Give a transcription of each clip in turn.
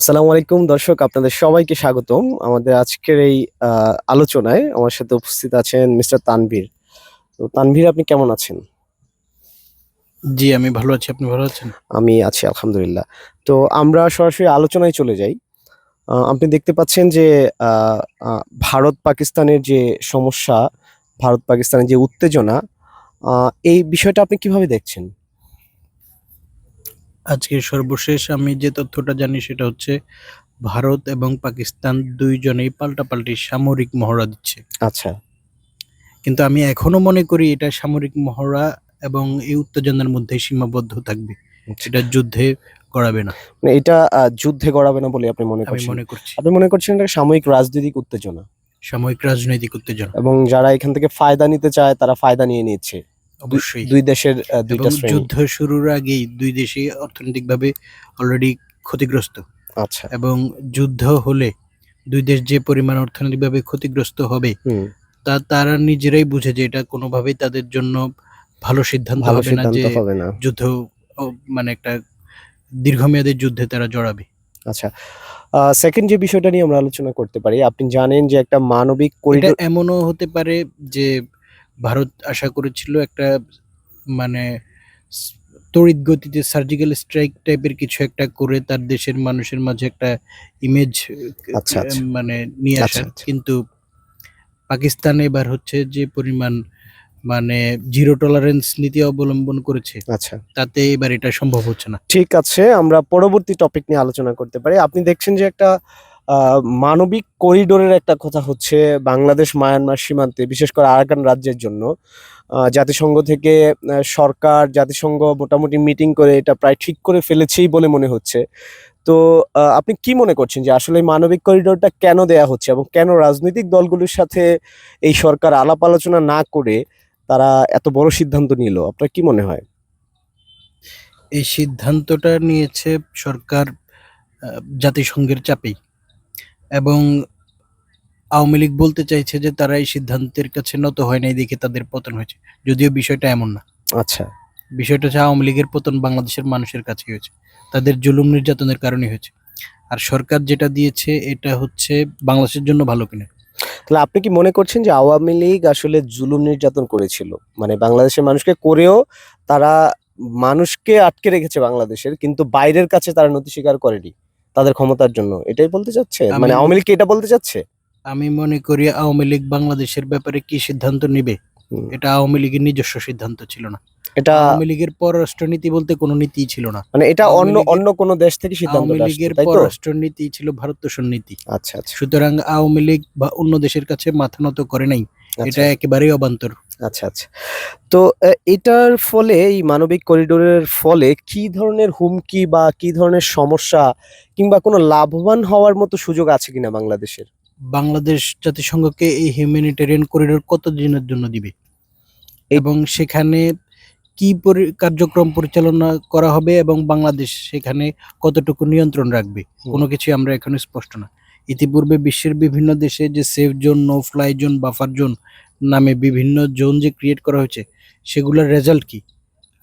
আসসালামু আলাইকুম দর্শক, আপনাদের সবাইকে স্বাগতম আমাদের আজকের এই আলোচনায়। আমার সাথে উপস্থিত আছেন মিস্টার তানভীর। তো তানভীর, আপনি কেমন আছেন? জি, আমি ভালো আছি। আপনি ভালো আছেন? আমি আছি আলহামদুলিল্লাহ। তো আমরা সরাসরি আলোচনায় চলে যাই। আপনি দেখতে পাচ্ছেন যে আহ, আহ, ভারত পাকিস্তানের যে সমস্যা, ভারত পাকিস্তানের যে উত্তেজনা, এই বিষয়টা আপনি কিভাবে দেখছেন? আজকে সর্বশেষ আমি যে তথ্যটা জানি সেটা হচ্ছে ভারত এবং পাকিস্তান দুইজনেই পাল্টাপাল্টি সামরিক মহড়া দিচ্ছে। আচ্ছা। কিন্তু আমি এখনো মনে করি এটা সামরিক মহড়া এবং এই উত্তেজনার মধ্যে সীমাবদ্ধ থাকবে। আচ্ছা। এটা যুদ্ধে গড়াবে না। মানে এটা যুদ্ধে গড়াবে না বলে আপনি মনে আমি করছেন? মনে করছি আপনি মনে করছেন এটা সাময়িক রাজনৈতিক উত্তেজনা, সাময়িক রাজনৈতিক উত্তেজনা। এবং যারা এখান থেকে ফায়দা নিতে চায় তারা ফায়দা নিয়ে নিচ্ছে। দুই অবশ্যই। দুই দেশের এবং দুইটা শ্রেণী। যুদ্ধ শুরুর আগেই দুই দেশই অর্থনৈতিকভাবে অলরেডি ক্ষতিগ্রস্ত। আচ্ছা। এবং যুদ্ধ হলে দুই দেশ যে পরিমাণ অর্থনৈতিকভাবে ক্ষতিগ্রস্ত হবে হুম। তা তারা নিজেরাই বুঝে যে এটা কোনোভাবেই তাদের জন্য ভালো সিদ্ধান্ত ভালো হবে না সিদ্ধান্ত যে হবে না। যুদ্ধ মানে একটা দীর্ঘমেয়াদী যুদ্ধে তারা জড়াবে। আচ্ছা। সেকেন্ড যে বিষয়টা নিয়ে আমরা আলোচনা করতে পারি, আপনি জানেন যে একটা মানবিক এটা করিডোর। এমনও হতে পারে যে ভারত আশা করেছিল একটা মানে স- তড়িৎ গতিতে সার্জিক্যাল স্ট্রাইক টাইপের কিছু একটা করে তার দেশের মানুষের মাঝে একটা ইমেজ আচ্ছা, আচ্ছা, মানে নিয়ে আচ্ছা, আসার, আচ্ছা, কিন্তু পাকিস্তান এবার হচ্ছে যে পরিমাণ মানে জিরো টলারেন্স নীতি অবলম্বন করেছে, আচ্ছা। তাতে এবার এটা সম্ভব হচ্ছে না। ঠিক আছে, আমরা পরবর্তী টপিক নিয়ে আলোচনা করতে পারি। আপনি দেখছেন যে একটা মানবিক করিডোরের একটা কথা হচ্ছে বাংলাদেশ মায়ানমার সীমান্তে, বিশেষ করে আরাকান রাজ্যের জন্য। জাতিসংঘ থেকে সরকার, জাতিসংঘ মোটামুটি মিটিং করে এটা প্রায় ঠিক করে ফেলেছেই বলে মনে হচ্ছে। তো আপনি কি মনে করছেন যে আসলে এই মানবিক করিডোরটা কেন দেয়া হচ্ছে, এবং কেন রাজনৈতিক দলগুলোর সাথে এই সরকার আলাপ আলোচনা না করে তারা এত বড় সিদ্ধান্ত নিল? আপনার কি মনে হয়? এই সিদ্ধান্তটা নিয়েছে সরকার জাতিসংঘের চাপেই, এবং আওয়ামী লীগ বলতে চাইছে যে তারা এই সিদ্ধান্তের কাছে নত হয় নাই দেখে তাদের পতন হয়েছে। যদিও বিষয়টা এমন না। আচ্ছা। বিষয়টা হচ্ছে আওয়ামী লীগের পতন বাংলাদেশের মানুষের কাছে হয়েছে, তাদের জুলুম নির্যাতনের কারণে হয়েছে। আর সরকার যেটা দিয়েছে এটা হচ্ছে বাংলাদেশের জন্য ভালো কিনা। তাহলে আপনি কি মনে করছেন যে আওয়ামী লীগ আসলে জুলুম নির্যাতন করেছিল? মানে বাংলাদেশের মানুষকে করেও তারা মানুষকে আটকে রেখেছে বাংলাদেশের, কিন্তু বাইরের কাছে তারা নতি স্বীকার করেনি তাদের ক্ষমতার জন্য। এটাই বলতে চাচ্ছেন? আমি মানে আওয়ামী লীগ কি এটা বলতে চাচ্ছে? আমি মনে করি আওয়ামী লীগ বাংলাদেশের ব্যাপারে কি সিদ্ধান্ত নিবে হুম। এটা আওয়ামী লীগের নিজস্ব সিদ্ধান্ত ছিল না। এটা আওয়ামী লীগের পররাষ্ট্রনীতি বলতে কোনো নীতিই ছিল না। মানে এটা আওয়ামী অন্য লীগের অন্য কোনো দেশ থেকে আওয়ামী সিদ্ধান্তটা আসতো, লীগের তাই তো? পররাষ্ট্রনীতি ছিল ভারত তোষণ নীতি। আচ্ছা, আচ্ছা, সুতরাং আওয়ামী লীগ বা অন্য দেশের কাছে মাথা নত করে নাই। এটা আচ্ছা, একেবারেই অবান্তর। আচ্ছা, আচ্ছা। তো এটার ফলে, এই মানবিক করিডোরের ফলে কি ধরনের হুমকি বা কি ধরনের সমস্যা, কিংবা কোনো লাভবান হওয়ার মতো সুযোগ আছে কিনা বাংলাদেশের? বাংলাদেশ জাতিসংঘকে এই হিউম্যানিটেরিয়ান করিডোর কতদিনের জন্য দিবে এই এবং সেখানে কি কার্যক্রম পরিচালনা করা হবে এবং বাংলাদেশ সেখানে কতটুকু নিয়ন্ত্রণ রাখবে, হুম, কোনো কিছুই আমরা এখনো স্পষ্ট না। ইতিপূর্বে বিশ্বের বিভিন্ন দেশে যে safe zone, no fly zone, buffer zone নামে বিভিন্ন জোন যে ক্রিয়েট করা হয়েছে সেগুলোর রেজাল্ট কি,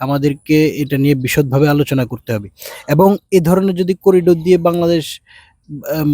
আমাদেরকে এটা নিয়ে বিশদভাবে আলোচনা করতে হবে। এবং এ ধরনের যদি করিডোর দিয়ে বাংলাদেশ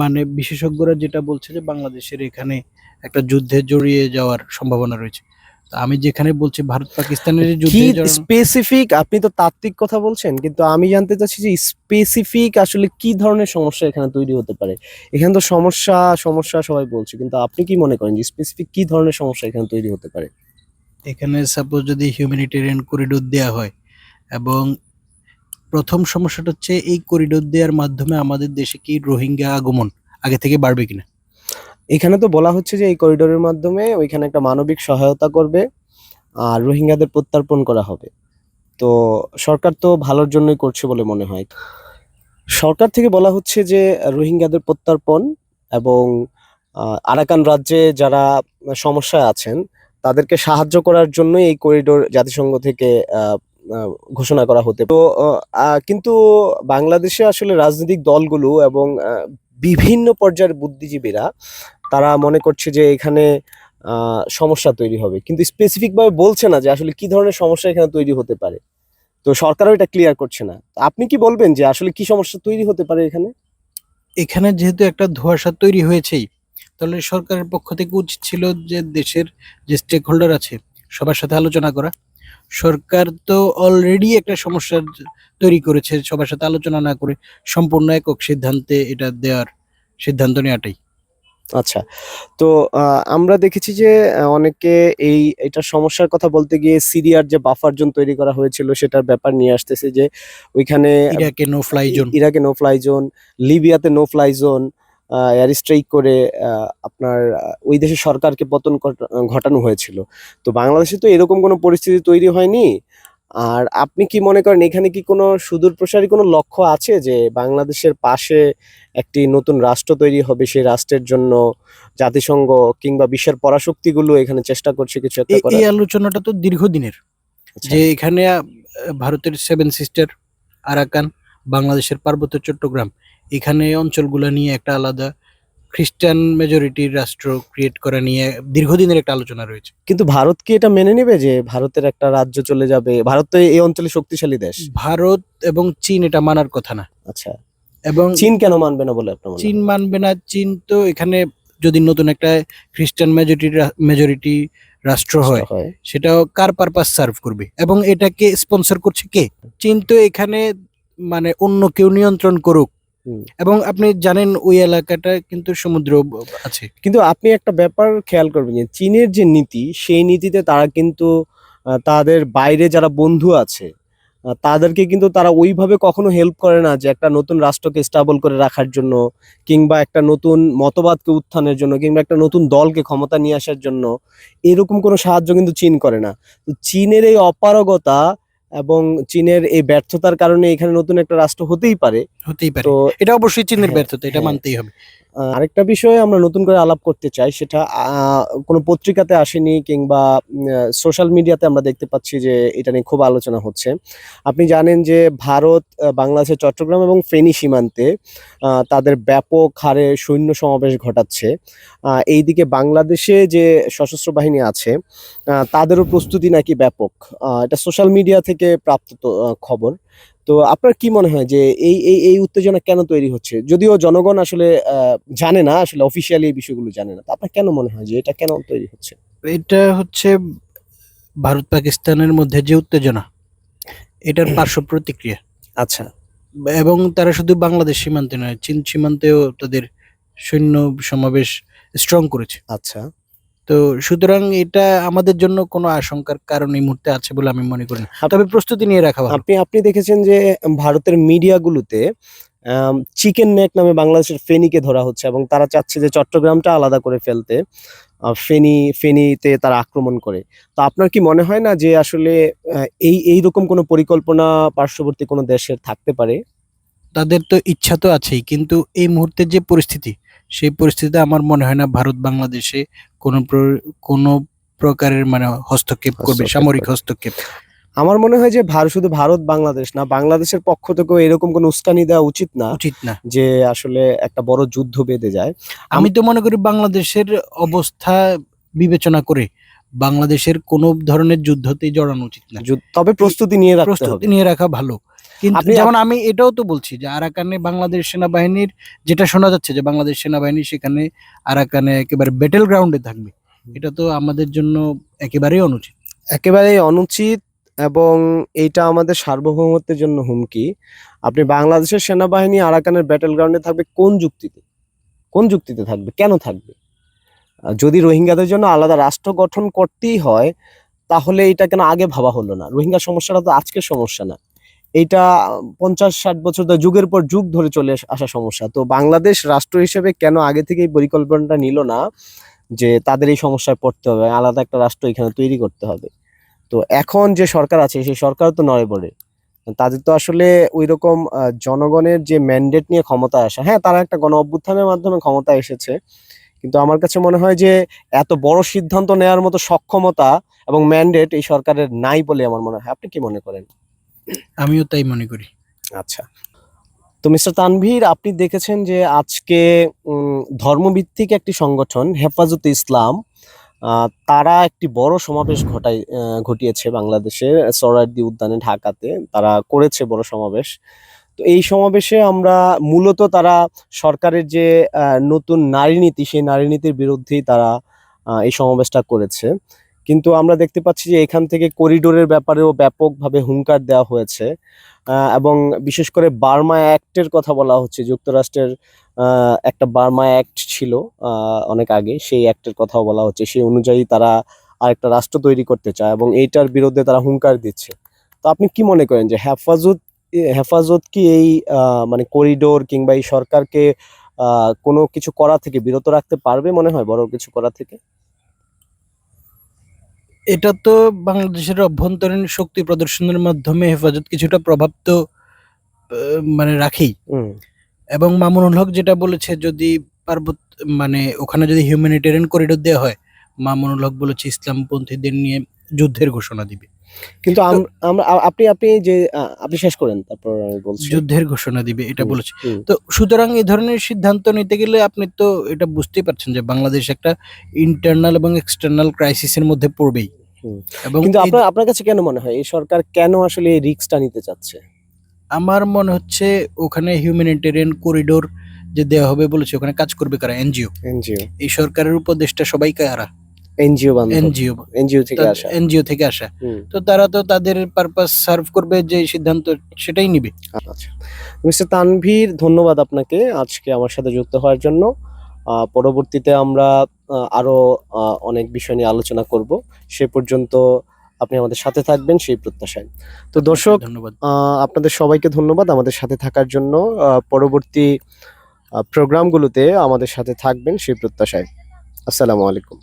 মানে বিশেষজ্ঞরা যেটা বলছে যে বাংলাদেশের এখানে একটা যুদ্ধে জড়িয়ে যাওয়ার সম্ভাবনা রয়েছে। তো আমি যেখানে বলছি ভারত পাকিস্তানের যে কি যুদ্ধে জড়ানো। স্পেসিফিক? আপনি তো তাত্ত্বিক কথা বলছেন, কিন্তু আমি জানতে চাচ্ছি যে স্পেসিফিক আসলে কি ধরনের সমস্যা এখানে তৈরি হতে পারে। এখানে তো সমস্যা সমস্যা সবাই বলছে, কিন্তু আপনি কি মনে করেন যে স্পেসিফিক কি ধরনের সমস্যা এখানে তৈরি হতে পারে? এখানে সাপোজ যদি হিউম্যানিটেরিয়ান করিডোর দেওয়া হয়, এবং প্রথম সমস্যাটা হচ্ছে এই করিডোর দেওয়ার মাধ্যমে আমাদের দেশে কি রোহিঙ্গা আগমন আগে থেকে বাড়বে কিনা। এখানে তো বলা হচ্ছে যে এই করিডোরের মাধ্যমে ওইখানে একটা মানবিক সহায়তা করবে, আর রোহিঙ্গাদের প্রত্যর্পণ করা হবে। তো সরকার তো ভালোর জন্যই করছে বলে মনে হয়। সরকার থেকে বলা হচ্ছে যে রোহিঙ্গাদের প্রত্যর্পণ, এবং আরাকান রাজ্যে যারা সমস্যায় আছেন তাদেরকে সাহায্য করার জন্যই এই করিডোর জাতিসংঘ থেকে আহ, আহ, ঘোষণা করা হতে। তো কিন্তু বাংলাদেশে আসলে রাজনৈতিক দলগুলো এবং বিভিন্ন পর্যায়ের বুদ্ধিজীবীরা তারা মনে করছে যে এখানে সমস্যা তৈরি হবে, কিন্তু স্পেসিফিক ভাবে বলছে না যে আসলে কি ধরনের সমস্যা এখানে তৈরি হতে পারে। তো সরকারও এটা ক্লিয়ার করছে না। তো আপনি কি বলবেন যে আসলে কি সমস্যা তৈরি হতে পারে এখানে? এখানে যেহেতু একটা ধোঁয়াশা তৈরি হয়েছেই, তাহলে সরকারের পক্ষ থেকে উচিত ছিল যে দেশের যে স্টেক হোল্ডার আছে সবার সাথে আলোচনা করা। সরকার তো অলরেডি একটা সমস্যার তৈরি করেছে, সবার সাথে আলোচনা না করে সম্পূর্ণ একক সিদ্ধান্তে এটা দেওয়ার সিদ্ধান্ত নেওয়াটাই। আচ্ছা, তো আমরা দেখেছি যে অনেকে এটা সমস্যার কথা বলতে গিয়ে সিরিয়ার যে বাফার জোন তৈরি করা হয়েছিল সেটার ব্যাপার নিয়ে আসতেছে যে ওইখানে ইরাকে নো ফ্লাই জোন। ইরাকে নো ফ্লাই জোন, লিবিয়াতে no fly zone, air strike করে আপনার ওই দেশের সরকারকে পতন ঘটানো হয়েছিল। তো বাংলাদেশে তো এরকম কোনো পরিস্থিতি তৈরি হয়নি। আর আপনি কি মনে করেন এখানে কি কোনো সুদূর প্রসারী কোনো লক্ষ্য আছে যে বাংলাদেশের পাশে একটি নতুন রাষ্ট্র তৈরি হবে, সেই রাষ্ট্রের জন্য জাতিসংঘ কিংবা বিশ্বের পরাশক্তিগুলো এখানে চেষ্টা করছে কিছু একটা এই করার? আলোচনাটা তো দীর্ঘদিনের, আচ্ছা, যে এখানে ভারতের সেভেন সিস্টার, আরাকান, বাংলাদেশের পার্বত্য চট্টগ্রাম, এখানে অঞ্চলগুলো নিয়ে একটা আলাদা খ্রিস্টান মেজরিটির রাষ্ট্র ক্রিয়েট করা নিয়ে দীর্ঘদিনের একটা আলোচনা রয়েছে। কিন্তু ভারত কি এটা মেনে নেবে যে ভারতের একটা রাজ্য চলে যাবে? ভারত তো এই অঞ্চলে শক্তিশালী দেশ। ভারত এবং চীন এটা মানার কথা না। আচ্ছা, এবং চীন কেন মানবে না বলে আপনার মনে চীন হয়? মানবে না। চীন তো এখানে যদি নতুন একটা খ্রিস্টান মেজরিটি রাষ্ট্র রাষ্ট্র হয়, হয়। সেটাও কার পারপাস সার্ভ করবে এবং এটাকে স্পন্সর করছে কে? চীন তো এখানে মানে অন্য কেউ নিয়ন্ত্রণ করুক। হুম। এবং আপনি জানেন ওই এলাকাটা কিন্তু সমুদ্র আছে। কিন্তু আপনি একটা ব্যাপার খেয়াল করবেন যে চীনের যে নীতি, সেই নীতিতে তারা কিন্তু তাদের বাইরে যারা বন্ধু আছে তাদেরকে কিন্তু তারা ওইভাবে কখনো হেল্প করে না যে একটা নতুন রাষ্ট্রকে স্টেবল করে রাখার জন্য, কিংবা একটা নতুন মতবাদকে উত্থানের জন্য, কিংবা একটা নতুন দলকে ক্ষমতা নিয়ে আসার জন্য এরকম কোনো সাহায্য কিন্তু চীন করে না। তো চীনের এই অপারগতা এবং চীনের এই ব্যর্থতার কারণে এখানে নতুন একটা রাষ্ট্র হতেই পারে। হতেই পারে। তো এটা অবশ্যই চীনের হ্যাঁ, ব্যর্থতা, এটা হ্যাঁ। মানতেই হবে। আরেকটা বিষয়ে আমরা নতুন করে আলাপ করতে চাই, সেটা কোনো পত্রিকাতে আসেনি কিংবা সোশ্যাল মিডিয়াতে আমরা দেখতে পাচ্ছি যে এটা নিয়ে খুব আলোচনা হচ্ছে। আপনি জানেন যে ভারত বাংলাদেশের চট্টগ্রাম এবং ফেনী সীমান্তে তাদের ব্যাপক হারে সৈন্য সমাবেশ ঘটাচ্ছে। এইদিকে বাংলাদেশে যে সশস্ত্র বাহিনী আছে তাদেরও প্রস্তুতি নাকি ব্যাপক। এটা সোশ্যাল মিডিয়া থেকে প্রাপ্ত খবর। তো আপনার কি মনে হয় যে এই উত্তেজনা কেন তৈরি হচ্ছে? যদিও জনগণ আসলে জানে না, আসলে অফিসিয়ালি এই বিষয়গুলো জানে না। তো আপনার কেন মনে হয় যে এটা কেন তৈরি হচ্ছে? এটা হচ্ছে ভারত পাকিস্তানের মধ্যে যে উত্তেজনা, এটার পার্শ্ব প্রতিক্রিয়া। আচ্ছা, এবং তারা শুধু বাংলাদেশ সীমান্তে নয়, চীন সীমান্তেও তাদের সৈন্য সমাবেশ স্ট্রং করেছে। আচ্ছা। তো সুতরাং এটা আমাদের জন্য কোনো আশঙ্কার কারণ এই মুহূর্তে আছে বলে আমি মনে করি না, আপ তবে প্রস্তুতি নিয়ে রাখা ভালো। আপনি দেখেছেন যে ভারতের মিডিয়াগুলোতে চিকেন নেক নামে বাংলাদেশের ফেনীকে ধরা হচ্ছে এবং তারা চাচ্ছে যে চট্টগ্রামটা আলাদা করে ফেলতে। ফেনীতে তারা আক্রমণ করে। তো আপনার কি মনে হয় না যে আসলে এইরকম কোনো পরিকল্পনা পার্শ্ববর্তী কোনো দেশের থাকতে পারে? তাদের তো ইচ্ছা তো আছেই, কিন্তু এই মুহূর্তে যে পরিস্থিতি, সেই পরিস্থিতিতে আমার মনে হয় না ভারত বাংলাদেশে কোনো প্রকারের মানে হস্তক্ষেপ করবে, হস্তক্ষেপ সামরিক করে। হস্তক্ষেপ। আমার মনে হয় যে শুধু ভারত বাংলাদেশ না, বাংলাদেশের পক্ষ থেকেও এরকম কোনো উস্কানি দেওয়া উচিত না উচিত না। যে আসলে একটা বড় যুদ্ধ বেঁধে যায়। আমি তো মনে করি বাংলাদেশের অবস্থা বিবেচনা করে বাংলাদেশের কোনো ধরনের যুদ্ধতেই জড়ানো উচিত না। তবে প্রস্তুতি নিয়ে রাখতে প্রস্তুতি হবে। নিয়ে রাখা ভালো। কিন্তু আপনি যেমন আমি এটাও তো বলছি যে আরাকানে বাংলাদেশ সেনাবাহিনীর, যেটা শোনা যাচ্ছে যে বাংলাদেশ সেনাবাহিনী সেখানে আরাকানে একেবারে ব্যাটেল গ্রাউন্ডে থাকবে, এটা তো আমাদের জন্য একেবারেই অনুচিত। একেবারেই অনুচিত এবং এইটা আমাদের সার্বভৌমত্বের জন্য হুমকি। আপনি বাংলাদেশের সেনাবাহিনী আরাকানের ব্যাটেল গ্রাউন্ডে থাকবে কোন যুক্তিতে? কোন যুক্তিতে থাকবে? কেন থাকবে? যদি রোহিঙ্গাদের জন্য আলাদা রাষ্ট্র গঠন করতেই হয়, তাহলে এটা কেন আগে ভাবা হলো না? রোহিঙ্গা সমস্যাটা তো আজকের সমস্যা না। এইটা ৫০-৬০ বছর ধরে, যুগের পর যুগ ধরে চলে আসা সমস্যা। তো বাংলাদেশ রাষ্ট্র হিসেবে কেন আগে থেকে এই পরিকল্পনাটা নিল না যে তাদের এই সমস্যায় পড়তে হবে, আলাদা একটা রাষ্ট্র এখানে তৈরি করতে হবে? তো এখন যে সরকার আছে সেই সরকার তো নড়ে বড়ে। তাদের তো আসলে ঐরকম জনগণের যে ম্যান্ডেট নিয়ে ক্ষমতায় আসা, হ্যাঁ তারা একটা গণ অভ্যুত্থানের মাধ্যমে ক্ষমতায় এসেছে। কিন্তু আমার কাছে মনে হয় যে এত বড় সিদ্ধান্ত নেওয়ার মতো সক্ষমতা এবং ম্যান্ডেট এই সরকারের নাই বলে আমার মনে হয়। আপনি কি মনে করেন? আমিও তাই মনে করি। আচ্ছা। তো মিস্টার তানভীর, আপনি দেখেছেন যে আজকে ধর্মভিত্তিক একটি সংগঠন হেফাজতে ইসলাম তারা একটি বড় সমাবেশ ঘটিয়েছে বাংলাদেশের সোহরাওয়ার্দী উদ্যানে ঢাকাতে। তারা করেছে বড় সমাবেশ। তো এই সমাবেশে আমরা মূলত তারা সরকারের যে নতুন নারী নীতি, সেই নারী নীতির বিরুদ্ধেই তারা এই সমাবেশটা করেছে। কিন্তু আমরা দেখতে পাচ্ছি যে এখান থেকে করিডোরের ব্যাপারেও ব্যাপকভাবে হুঙ্কার দেওয়া হয়েছে, এবং বিশেষ করে বার্মা অ্যাক্টের কথা বলা হচ্ছে। যুক্তরাষ্ট্রের একটা বার্মা অ্যাক্ট ছিল অনেক আগে, সেই অ্যাক্টের কথাও বলা হচ্ছে। সেই অনুযায়ী তারা আরেকটা রাষ্ট্র তৈরি করতে চায় এবং এইটার বিরুদ্ধে তারা হুঙ্কার দিচ্ছে। তো আপনি কি মনে করেন যে হেফাজত কি এই মানে করিডোর কিংবা এই সরকারকে কোনো কিছু করা থেকে বিরত রাখতে পারবে, মনে হয় বড় কিছু করা থেকে? এটা তো বাংলাদেশের অভ্যন্তরীণ শক্তি প্রদর্শনের মাধ্যমে হেফাজত কিছুটা প্রভাব তো মানে রাখেই। হুম। এবং মামুনুল হক যেটা বলেছে, যদি পার্বত্য মানে ওখানে যদি হিউম্যানিটেরিয়ান করিডোর দেওয়া হয়, মামুনুল হক বলেছে ইসলামপন্থীদের নিয়ে যুদ্ধের ঘোষণা দিবে। কিন্তু তো আপনি যে আপনি শেষ করেন, তারপর আমি বলছি। যুদ্ধের ঘোষণা দিবে এটা হুম, বলেছে। হুম, তো সুতরাং এই ধরনের সিদ্ধান্ত নিতে গেলে আপনি তো এটা বুঝতেই পারছেন যে বাংলাদেশ একটা ইন্টারনাল এবং এক্সটার্নাল ক্রাইসিসের মধ্যে পড়বেই। হুম। এবং কিন্তু এই আপনার কাছে কেন মনে হয় এই সরকার কেন আসলে এই রিস্কটা নিতে চাচ্ছে? আমার মনে হচ্ছে ওখানে হিউম্যানিটেরিয়ান করিডোর যে দেওয়া হবে বলেছে, ওখানে কাজ করবে কারা? এনজিও। এনজিও। এই সরকারের উপদেষ্টা সবাই কারা? এনজিও বান্ধব। এনজিও। এনজিও থেকে আসা। এনজিও থেকে আসা। হুম। তো তারা তো তাদের পারপাস সার্ভ করবে, যে সিদ্ধান্ত সেটাই নিবে। আচ্ছা, মিস্টার তানভীর, ধন্যবাদ আপনাকে আজকে আমার সাথে যুক্ত হওয়ার জন্য। পরবর্তীতে আমরা আরো অনেক বিষয় নিয়ে আলোচনা করব। সে পর্যন্ত আপনি আমাদের সাথে থাকবেন সেই প্রত্যাশায়। তো দর্শক, ধন্যবাদ। আপনাদের সবাইকে ধন্যবাদ আমাদের সাথে থাকার জন্য। পরবর্তী প্রোগ্রামগুলোতে আমাদের সাথে থাকবেন সেই প্রত্যাশায়। আসসালামু আলাইকুম।